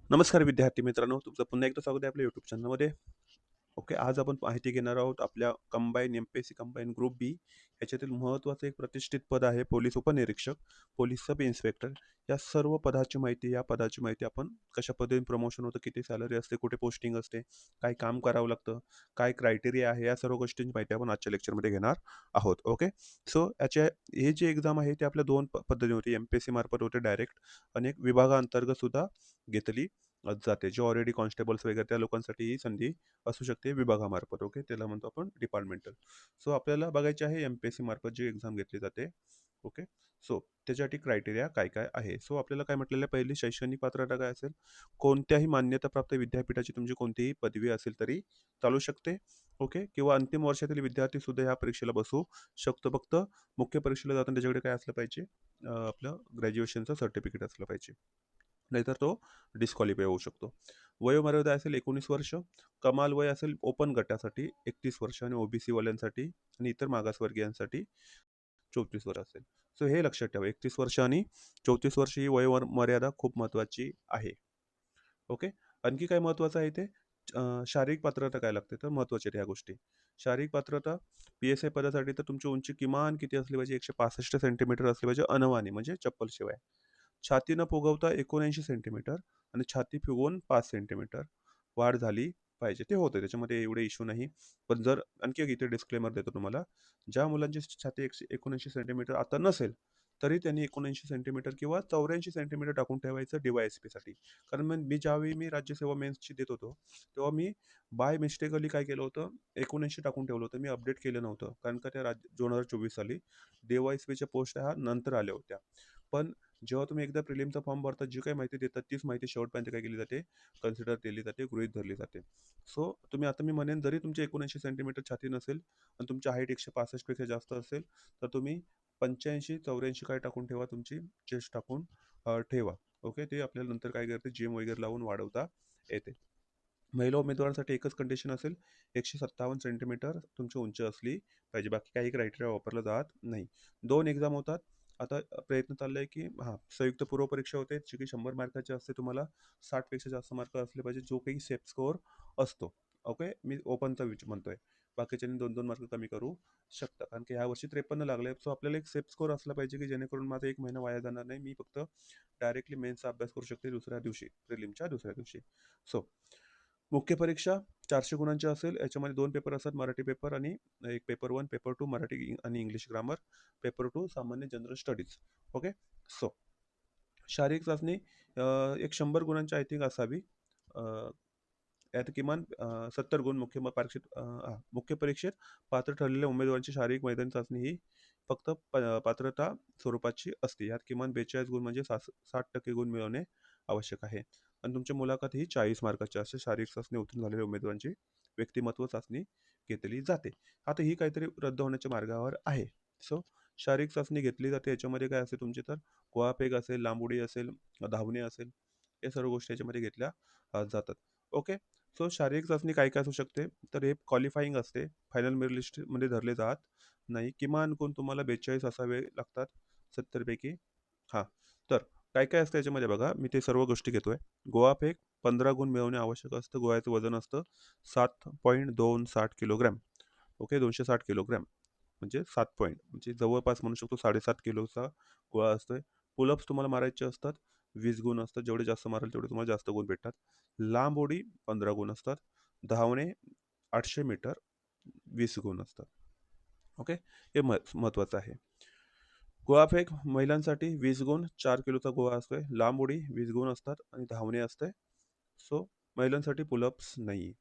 नमस्कार विद्यार्थी मित्रांनो, तुमचं पुन्हा एकदा स्वागत आहे आपल्या YouTube चॅनलमध्ये. ओके, आज आपण माहिती घेणार आहोत आपल्या कंबाईन एम-पी-एस-सी कंबाईन ग्रुप बी याच्यातील महत्त्वाचं एक प्रतिष्ठित पद आहे पोलीस उपनिरीक्षक, पोलीस सब इन्स्पेक्टर. या सर्व पदाची माहिती, या पदाची माहिती आपण कशा पद्धतीने प्रमोशन होतं, किती सॅलरी असते, कुठे पोस्टिंग असते, काय काम करावं लागतं, काय क्रायटेरिया आहे, या सर्व गोष्टींची माहिती आपण आजच्या लेक्चरमध्ये घेणार आहोत. ओके, सो हे जे एक्झाम आहे ते आपल्या 2 पद्धतीने होते. एम-पी-एस-सी मार्फत होते डायरेक्ट आणि एक विभागाअंतर्गत सुद्धा घेतली जाते. जे ऑलरेडी कॉन्स्टेबल्स वगैरे त्या लोकांसाठी ही संधी असू शकते विभागामार्फत. ओके, त्याला म्हणतो आपण डिपार्टमेंटल. सो आपल्याला बघायचे आहे एम-पी-एस-सी मार्फत जी एक्झाम घेतली जाते. ओके, सो त्याच्यासाठी क्रायटेरिया काय काय आहे. सो आपल्याला काय म्हटलेलं आहे, पहिली शैक्षणिक पात्रता काय असेल, कोणत्याही मान्यताप्राप्त विद्यापीठाची तुमची कोणतीही पदवी असेल तरी चालू शकते. ओके, किंवा अंतिम वर्षातील विद्यार्थी सुद्धा ह्या परीक्षेला बसू शकतो. फक्त मुख्य परीक्षेला जाताना त्याच्याकडे काय असलं पाहिजे, आपलं ग्रॅज्युएशनचं सर्टिफिकेट असलं पाहिजे, नाहीतर तो डिस्क्वालिफाय होऊ शकतो. वयोमर्यादा असेल 19 वर्ष, कमाल वय असेल ओपन गटासाठी 31 वर्ष आणि ओबीसी वाल्यांसाठी आणि इतर मागासवर्गीयांसाठी 34 वर्ष असेल. सो हे लक्षात ठेवा, 31 वर्ष आणि 34 वर्ष ही मर्यादा खूप महत्त्वाची आहे. ओके, आणखी काय महत्त्वाचं आहे ते, शारीरिक पात्रता काय लागते, तर महत्त्वाच्या आहेत ह्या गोष्टी. शारीरिक पात्रता पी-एस-आय पदासाठी तर तुमची उंची किमान किती असली पाहिजे, 165 सेंटीमीटर असली पाहिजे अनवाणी, म्हणजे चप्पलशिवाय. छाती न फुगवता 79 सेंटीमीटर आणि छाती फुगवून 5 सेंटीमीटर वाढ झाली पाहिजे. ते होतं, त्याच्यामध्ये एवढे इश्यू नाही. पण जर आणखी एक इथे डिस्क्लेमर देतो तुम्हाला, ज्या मुलांची छाती 79 सेंटीमीटर आता नसेल, तरी त्यांनी 79 सेंटीमीटर किंवा 84 सेंटीमीटर टाकून ठेवायचं डी-वाय-एस-पीसाठी. कारण मग ज्यावेळी मी राज्यसेवा मेन्सची देत होतो, तेव्हा मी बाय मिस्टेकली काय केलं होतं, 79 टाकून ठेवलं होतं. मी अपडेट केलं नव्हतं. कारण का त्या 2024 साली डी-वाय-एस-पीच्या पोस्ट ह्या नंतर आल्या होत्या. पण जेव्हा तुम्ही एकदा प्रिलिमचा फॉर्म भरता, जी काही माहिती देतात तीच माहिती शेवटपर्यंत काय केली जाते, कन्सिडर केली जाते, गृहीत धरली जाते. सो तुम्ही, आता मी म्हणेन, जरी तुमची 79 सेंटीमीटर छाती नसेल आणि तुमची हाईट 165 पेक्षा जास्त असेल, तर तुम्ही 85-84 काय टाकून ठेवा, तुमची चेस्ट टाकून ठेवा. ओके, ते आपल्याला नंतर काय करते, जिम वगैरे लावून वाढवता येते. महिला उमेदवारांसाठी एकच कंडिशन असेल, 157 सेंटीमीटर तुमची उंची असली पाहिजे. बाकी काही क्रायटेरिया वापरला जात नाही. 2 एक्झाम होतात. आता प्रयत्न चाललाय की संयुक्त पूर्व परीक्षा होते, जी की 100 मार्काची असते. तुम्हाला 60 पेक्षा जास्त मार्क असले पाहिजे, जो काही सेफ स्कोअर असतो. ओके, मी ओपनचा म्हणतोय. बाकीच्यांनी 2-2 मार्क कमी करू शकता. कारण की ह्यावर्षी 53 लागले. सो आपल्याला एक सेफ स्कोअर असला पाहिजे, की जेणेकरून माझा 1 महिना वाया जाणार नाही. मी फक्त डायरेक्टली मेन्सचा अभ्यास करू शकते दुसऱ्या दिवशी, प्रिलिमच्या दुसऱ्या दिवशी. सो मुख्य परीक्षा 400 गुणांची असेल. याच्यामध्ये 2 पेपर असतात, मराठी पेपर आणि एक पेपर 1, पेपर 2 मराठी आणि इंग्लिश ग्रामर, पेपर 2 सामान्य जनरल स्टडीज. ओके, सो शारीरिक चाचणी एक 100 गुणांची आय थिंक असावी. अ, यात किमान 70 गुण मुख्य परीक्षेत पात्र ठरलेल्या उमेदवारांची शारीरिक मैदानी चाचणी ही फक्त पात्रता स्वरूपाची असते. यात किमान 42 गुण म्हणजे 60% गुण मिळवणे आवश्यक आहे. आणि तुमची मुलाखत ही 40 मार्काची असते. शारीरिक चाचणी उत्तीर्ण झालेल्या उमेदवारांची व्यक्तिमत्व चाचणी घेतली जाते. आता ही काहीतरी रद्द होण्याच्या मार्गावर आहे. सो शारीरिक चाचणी घेतली जाते. याच्यामध्ये काय असेल तुमचे, तर गोळाफेक असेल, लांब उडी असेल, धावणे असेल, या सर्व गोष्टी याच्यामध्ये घेतल्या जातात. ओके, सो शारीरिक चाचणी काय काय असू शकते, तर हे क्वालिफाईंग असते. फायनल मेरिट लिस्टमध्ये धरले जात नाही. किमान गुण तुम्हाला 42 असावे लागतात 70 पैकी. हां, तर काय काय असतं याच्यामध्ये बघा, मी ते सर्व गोष्टी घेतोय. गोळाफेक 15 गुण मिळवणे आवश्यक असतं. गोळ्याचं वजन असतं 7.260 किलोग्रॅम. ओके, 260 किलोग्रॅम म्हणजे 7 पॉइंट, म्हणजे जवळपास म्हणू शकतो 7.5 किलोचा गोळा असतोय. पुलअप्स तुम्हाला मारायचे असतात, 20 गुण असतात. जेवढे जास्त माराल तेवढे तुम्हाला जास्त गुण भेटतात. लांब उडी 15 गुण असतात. धावणे 800 मीटर 20 गुण असतात. ओके, हे महत्त्वाचं आहे. गोळाफेक महिलांसाठी 20 गुण, 4 किलोचा गोळा असतोय. लांब उडी 20 गुण असतात आणि धावणे असते. सो महिलांसाठी पुलअप्स नाही.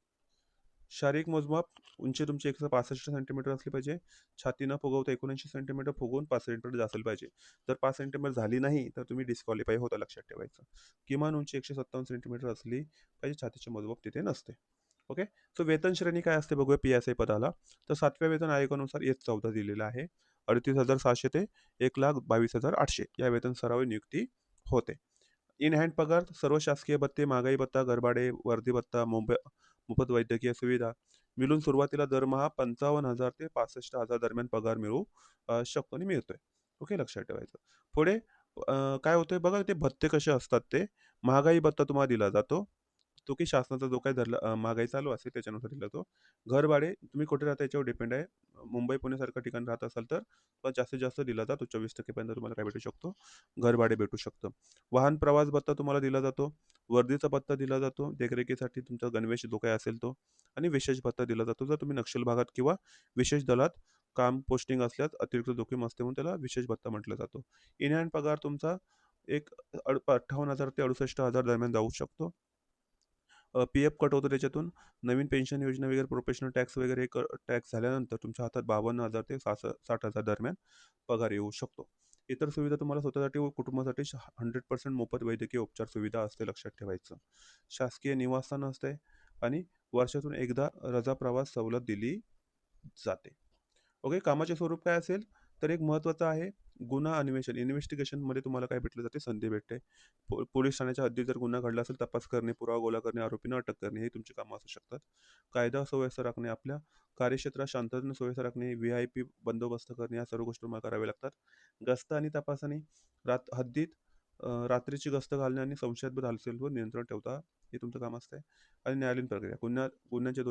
शारीरिक मोजमाप, उंची तुमची 165 सेंटीमीटर असली पाहिजे. छाती न फुगवता 79 सेंटीमीटर फुगवून 5 सेंटीमीटर असेल पाहिजे. जर 5 सेंटीमीटर झाली नाही, तर तुम्ही डिस्क्वालिफाय होता, लक्षात ठेवायचं. किमान उंची 157 सेंटीमीटर असली पाहिजे. छातीचे मोजमाप तिथे नसते. ओके, सो वेतन श्रेणी काय असते बघूया पी-एस-आय पदाला. तर 7व्या वेतन आयोगानुसार एस 14 दिलेला आहे. 38,700 ते 1,22,800 या वेतन स्तरावर नियुक्ती होते. इन हँड पगार, सर्व शासकीय भत्ते, महागाई भत्ता, घरभाडे, वर्दी भत्ता, मोफत वैद्यकीय सुविधा मिळून सुरुवातीला दरमहा 55,000 ते 65,000 दरम्यान पगार मिळू शकतो आणि मिळतोय. ओके, लक्षात ठेवायचं. पुढे काय होतंय बघा ते भत्ते कसे असतात ते, महागाई भत्ता तुम्हाला दिला जातो. तो की शासनाचा जो काही महागाई चालू असते त्याच्यानुसार दिला जातो. घरभाडे तुम्ही कुठे राहता याच्यावर डिपेंड आहे. मुंबई, पुण्यासारख्या ठिकाणी राहत असाल तर जास्तीत जास्त दिला जातो. 24% पर्यंत तुम्हाला काय भेटू शकतो? घरभाडे भेटू शकतं. वाहन प्रवास भत्ता तुम्हाला दिला जातो. वर्दीचा भत्ता दिला जातो. देखरेखीसाठी तुमचा गणवेश जो काही असेल तो आणि विशेष भत्ता दिला जातो. जर तुम्ही नक्षल भागात किंवा विशेष दलात काम पोस्टिंग असल्यास अतिरिक्त जोखीम असते म्हणून त्याला विशेष भत्ता म्हटलं जातो. इन हँड पगार तुमचा एक 58,000 ते 68,000 दरम्यान जाऊ शकतो. पी-एफ कट होतो त्याच्यातून. नवीन पेन्शन योजना वगैरे, प्रोफेशनल टॅक्स वगैरे टॅक्स झाल्यानंतर तुमच्या हातात 52,000 ते 60,000 दरम्यान पगार येऊ शकतो. इतर सुविधा तुम्हाला स्वतःसाठी व कुटुंबासाठी 100% मोफत वैद्यकीय उपचार सुविधा असते, लक्षात ठेवायचं. शासकीय निवासस्थान असते आणि वर्षातून एकदा रजा प्रवास सवलत दिली जाते. ओके. कामाचे स्वरूप काय असेल? तर एक महत्त्वाचं आहे गुन्हा अन्वेषण. इन्व्हेस्टिगेशनमध्ये तुम्हाला काय भेटलं जाते? संधी भेटते. पोलीस ठाण्याच्या हद्दीत जर गुन्हा घडला असेल, तपास करणे, पुरावा गोळा करणे, आरोपींना अटक करणे हे तुमची कामं असू शकतात. कायदा सुव्यवस्था राखणे, आपल्या कार्यक्षेत्रात शांततेने सुव्यवस्था राखणे, व्ही-आय-पी बंदोबस्त करणे, या सर्व गोष्टी तुम्हाला कराव्या लागतात. गस्त आणि तपासणी, हद्दीत रात्रीची गस्त घालणे आणि संशयास्पद हालचालींवर नियंत्रण ठेवता हे तुमचं काम असतंय. आणि न्यायालयीन प्रक्रिया, गुन्ह्यांचे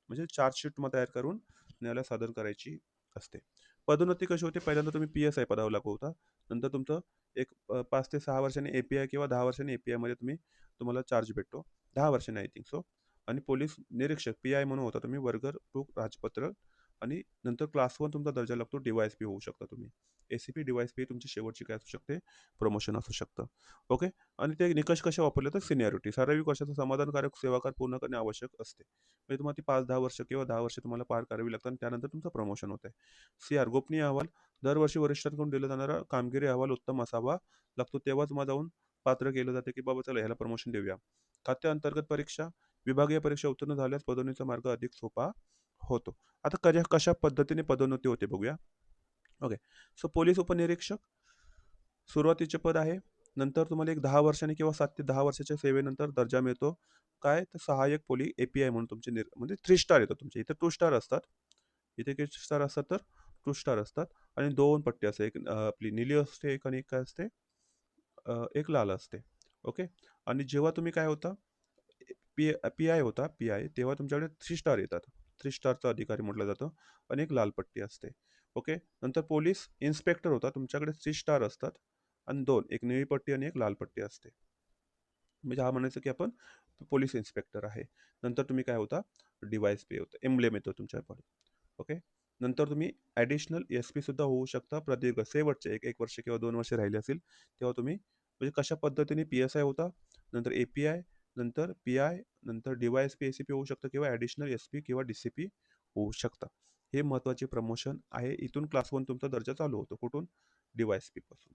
म्हणजे चार्जशीट तुम्हाला तयार करून न्यायालयात सादर करायची असते. पदोन्नती कशी होते? पहिल्यांदा तुम्ही पी-एस-आय पदावर लागू होता. नंतर तुमचं एक 5 ते 6 वर्षांनी ए-पी-आय किंवा 10 वर्षांनी ए-पी-आयमध्ये तुम्हाला चार्ज भेटतो. 10 वर्षांनी आय थिंक सो. आणि पोलीस निरीक्षक पी-आय म्हणून होता तुम्ही. वर्ग 2 राजपत्र आणि नंतर क्लास 1 तुमचा दर्जा लागतो. डी-वाय-एस-पी होऊ शकता तुम्ही. ए-सी-पी, डी-वाय-एस-पी तुमची शेवटची काय असू शकते? प्रमोशन असू शकतं. ओके. आणि ते निकष कसे वापरले तर सिनियरिटी. ठराविक वर्षाचा समाधानकारक सेवाकाळ पूर्ण करणे आवश्यक असते. म्हणजे तुम्हाला ती 5-10 वर्ष किंवा 10 वर्ष तुम्हाला पार करावी लागतात आणि त्यानंतर तुमचं प्रमोशन होतं. सी-आर गोपनीय अहवाल. दरवर्षी वरिष्ठांकडून दिला जाणारा कामगिरी अहवाल उत्तम असावा लागतो. तेव्हाच मग जाऊन पात्र केलं जातं, की बाबा चला ह्याला प्रमोशन देऊया. खात्य अंतर्गत परीक्षा. विभागीय परीक्षा उत्तीर्ण झाल्यास पदोन्नतीचा मार्ग अधिक सोपा होतो. आता कशा पद्धतीने पदोन्नती होते बघूया. ओके. सो पोलीस उपनिरीक्षक सुरुवातीचे पद आहे. नंतर तुम्हाला एक 10 वर्षांनी किंवा 7 ते 10 वर्षाच्या सेवेनंतर दर्जा मिळतो. काय तर सहाय्यक पोलीस ए-पी-आय म्हणून तुमचे म्हणजे 3 स्टार येतात तुमचे. इथे 2 स्टार असतात. इथे किती स्टार असतात तर 2 स्टार असतात आणि 2 पट्टी असते. एक आपली नीली असते एक आणि एक काय असते? एक लाल असते. ओके. आणि जेव्हा तुम्ही काय होता? पी-आय होता, पी-आय तेव्हा तुमच्याकडे 3 स्टार येतात. 3 स्टारचा अधिकारी म्हटलं जातं आणि एक लाल पट्टी असते. ओके. नंतर पोलीस इन्स्पेक्टर होता. तुमच्याकडे 3 स्टार असतात आणि 2 एक निळी पट्टी आणि एक लाल पट्टी असते. म्हणजे हा म्हणायचं की आपण पोलीस इन्स्पेक्टर आहे. नंतर तुम्ही काय होता? डी-वाय-एस-पी होता. एम्ब्लेम येतो तुमच्याकडे. ओके. नंतर तुम्ही ॲडिशनल एस-पी सुद्धा होऊ शकता. प्रदीर्घ शेवटचे 1 वर्ष किंवा 2 वर्ष राहिले असेल, तेव्हा तुम्ही म्हणजे कशा पद्धतीने पी-एस-आय होता, नंतर ए-पी-आय, नंतर पी-आय, नंतर डी-वाय-एस-पी, ए-सी-पी होऊ शकतं किंवा ॲडिशनल एस-पी किंवा डी-सी-पी होऊ शकता. हे महत्त्वाचे प्रमोशन आहे. इथून क्लास 1 तुमचा दर्जा चालू होतो. कुठून? डी-वाय-एस-पी पासून.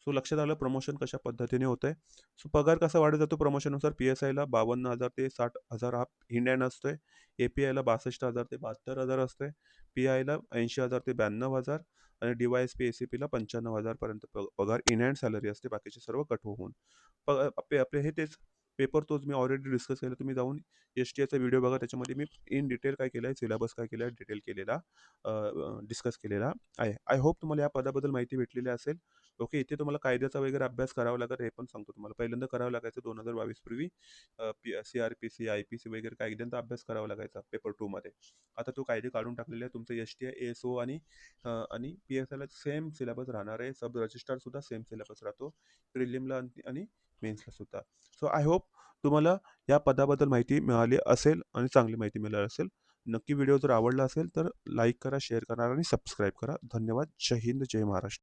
सो लक्षात आलं प्रमोशन कशा पद्धतीने होतंय. सो पगार कसा वाढत जातो प्रमोशननुसार? पी-एस-आयला 52,000 ते 60,000 हा हिंड हँड असतोय. ए-पी-आयला 62,000 ते 72,000 असते. पी-आयला 80,000 ते 92,000 आणि डी-वाय-एस-पी, ए-सी-पीला 95,000 पर्यंत पगार इन हँड सॅलरी असते. बाकीचे सर्व कट होऊन. आपले आपले हे तेच पेपर तोच मी ऑलरेडी डिस्कस केला. तुम्ही जाऊन एस-टी-आयचा व्हिडिओ बघा. त्याच्यामध्ये मी इन डिटेल काय केलं आहे, सिलेबस काय केला आहे, डिटेल केलेला डिस्कस केलेला आहे. आय होप तुम्हाला या पदाबद्दल माहिती भेटलेली असेल. ओके. इथे तुम्हाला कायद्याचा वगैरे अभ्यास करावा लागेल हे पण सांगतो तुम्हाला. पहिल्यांदा करावं लागायचं 2022 पूर्वी सी-आर-पी-सी, आय-पी-सी वगैरे कायद्यांचा अभ्यास करावा लागायचा पेपर 2 मध्ये. आता तो कायदे काढून टाकलेले आहे. तुमचं एस-टी-आय, ए-एस-ओ आणि पी-एस-आयला सेम सिलेबस राहणार आहे. सब रजिस्ट्रार सुद्धा सेम सिलेबस राहतो. प्रिलिमला आणि मेन्सला सुद्धा. सो आय होप तुम्हाला या पदाबद्दल माहिती मिळाली असेल आणि चांगली माहिती मिळाली असेल. नक्की व्हिडिओ जर आवडला असेल तर लाईक करा, शेअर करा आणि सबस्क्राईब करा. धन्यवाद. जय हिंद, जय महाराष्ट्र.